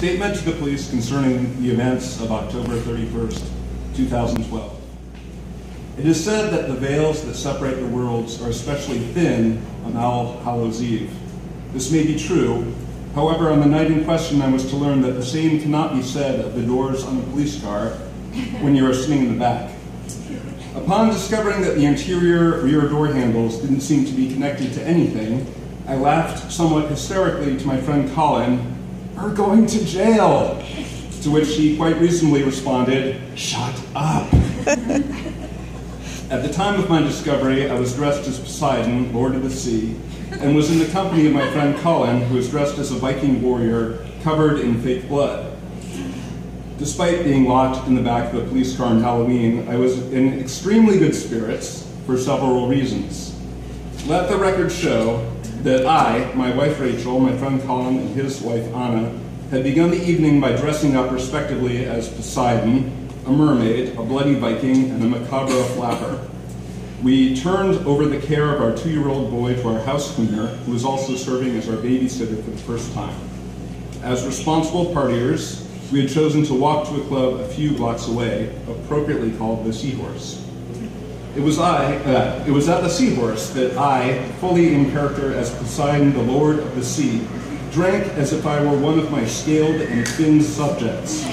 Statement to the police concerning the events of October 31st, 2012. It is said that the veils that separate the worlds are especially thin on All Hallows Eve. This may be true. However, on the night in question, I was to learn that the same cannot be said of the doors on a police car when you are sitting in the back. Upon discovering that the interior rear door handles didn't seem to be connected to anything, I laughed somewhat hysterically to my friend Colin, "We're going to jail!" To which he quite reasonably responded, "Shut up!" At the time of my discovery, I was dressed as Poseidon, Lord of the Sea, and was in the company of my friend Colin, who was dressed as a Viking warrior covered in fake blood. Despite being locked in the back of a police car on Halloween, I was in extremely good spirits for several reasons. Let the record show that I, my wife Rachel, my friend Colin, and his wife Anna had begun the evening by dressing up respectively as Poseidon, a mermaid, a bloody Viking, and a macabre flapper. We turned over the care of our 2-year-old boy to our house cleaner, who was also serving as our babysitter for the first time. As responsible partiers, we had chosen to walk to a club a few blocks away, appropriately called the Seahorse. It was at the Seahorse that I, fully in character as Poseidon, the Lord of the Sea, drank as if I were one of my scaled and finned subjects.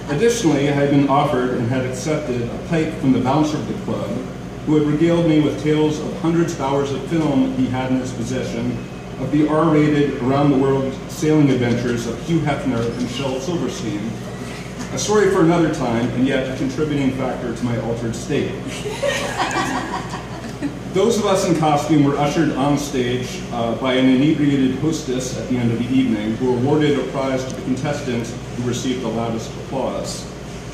Additionally, I had been offered and had accepted a pipe from the bouncer of the club, who had regaled me with tales of hundreds of hours of film he had in his possession of the R-rated, around-the-world sailing adventures of Hugh Hefner and Shel Silverstein. A story for another time, and yet a contributing factor to my altered state. Those of us in costume were ushered on stage by an inebriated hostess at the end of the evening, who awarded a prize to the contestant who received the loudest applause.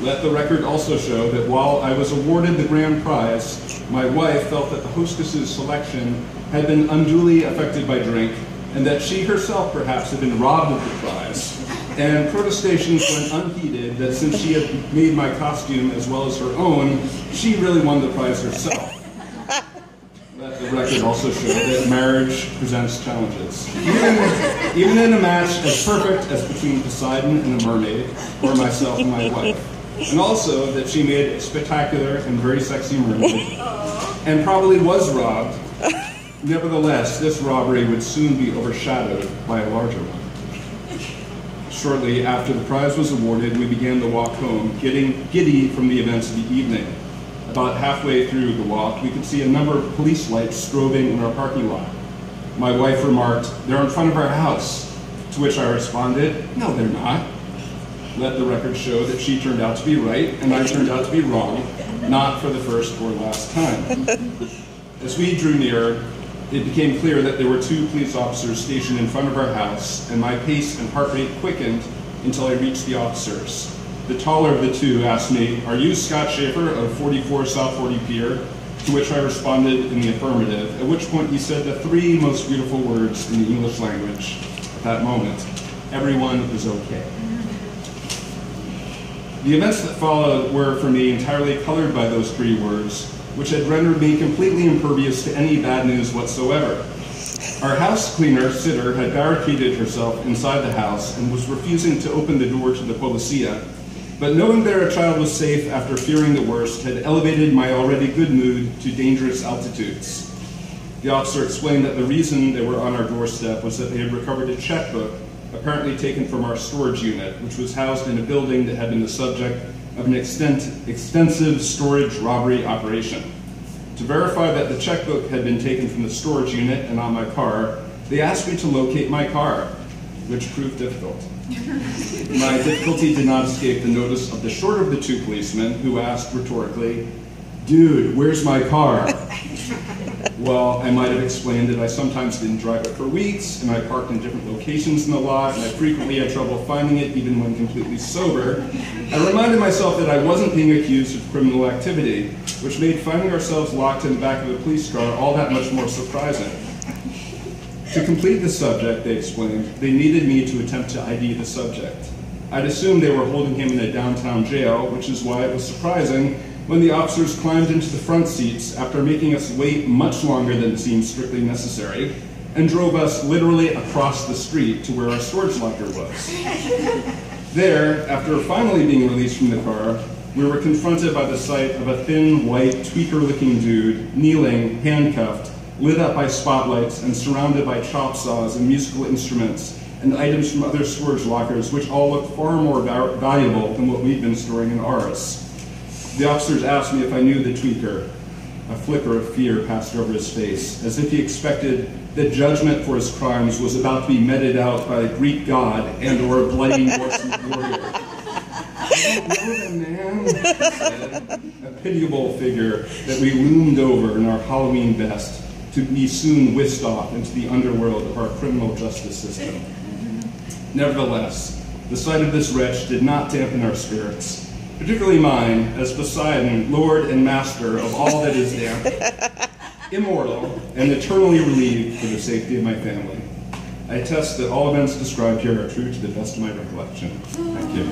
Let the record also show that while I was awarded the grand prize, my wife felt that the hostess's selection had been unduly affected by drink, and that she herself perhaps had been robbed of the prize. And protestations went unheeded that since she had made my costume as well as her own, she really won the prize herself. Let the record also show that marriage presents challenges. Even in a match as perfect as between Poseidon and a mermaid, or myself and my wife. And also that she made a spectacular and very sexy mermaid, and probably was robbed. Nevertheless, this robbery would soon be overshadowed by a larger one. Shortly after the prize was awarded, we began the walk home, getting giddy from the events of the evening. About halfway through the walk, we could see a number of police lights strobing in our parking lot. My wife remarked, "They're in front of our house," to which I responded, "No, they're not." Let the record show that she turned out to be right, and I turned out to be wrong, not for the first or last time. As we drew near, it became clear that there were 2 police officers stationed in front of our house, and my pace and heart rate quickened until I reached the officers. The taller of the 2 asked me, "Are you Scott Schaefer of 44 South 40 Pier?" To which I responded in the affirmative, at which point he said the 3 most beautiful words in the English language at that moment: "Everyone is okay." The events that followed were, for me, entirely colored by those 3 words, which had rendered me completely impervious to any bad news whatsoever. Our house cleaner, Sitter, had barricaded herself inside the house and was refusing to open the door to the policia, but knowing that our child was safe after fearing the worst had elevated my already good mood to dangerous altitudes. The officer explained that the reason they were on our doorstep was that they had recovered a checkbook, apparently taken from our storage unit, which was housed in a building that had been the subject of an extensive storage robbery operation. To verify that the checkbook had been taken from the storage unit and on my car, they asked me to locate my car, which proved difficult. My difficulty did not escape the notice of the shorter of the 2 policemen, who asked rhetorically, "Dude, where's my car?" Well, I might have explained that I sometimes didn't drive it for weeks, and I parked in different locations in the lot, and I frequently had trouble finding it even when completely sober. I reminded myself that I wasn't being accused of criminal activity, which made finding ourselves locked in the back of a police car all that much more surprising. To complete the subject, they explained, they needed me to attempt to ID the subject. I'd assumed they were holding him in a downtown jail, which is why it was surprising when the officers climbed into the front seats after making us wait much longer than seemed strictly necessary, and drove us literally across the street to where our storage locker was. There, after finally being released from the car, we were confronted by the sight of a thin, white, tweaker-looking dude, kneeling, handcuffed, lit up by spotlights, and surrounded by chop saws and musical instruments and items from other storage lockers, which all looked far more valuable than what we'd been storing in ours. The officers asked me if I knew the tweaker. A flicker of fear passed over his face, as if he expected that judgment for his crimes was about to be meted out by a Greek god and or a bloody Norse warrior. I don't know the man, he said, a pitiable figure that we loomed over in our Halloween best to be soon whisked off into the underworld of our criminal justice system. Nevertheless, the sight of this wretch did not dampen our spirits, particularly mine, as Poseidon, Lord and Master of all that is damp, immortal, and eternally relieved for the safety of my family. I attest that all events described here are true to the best of my recollection. Thank you.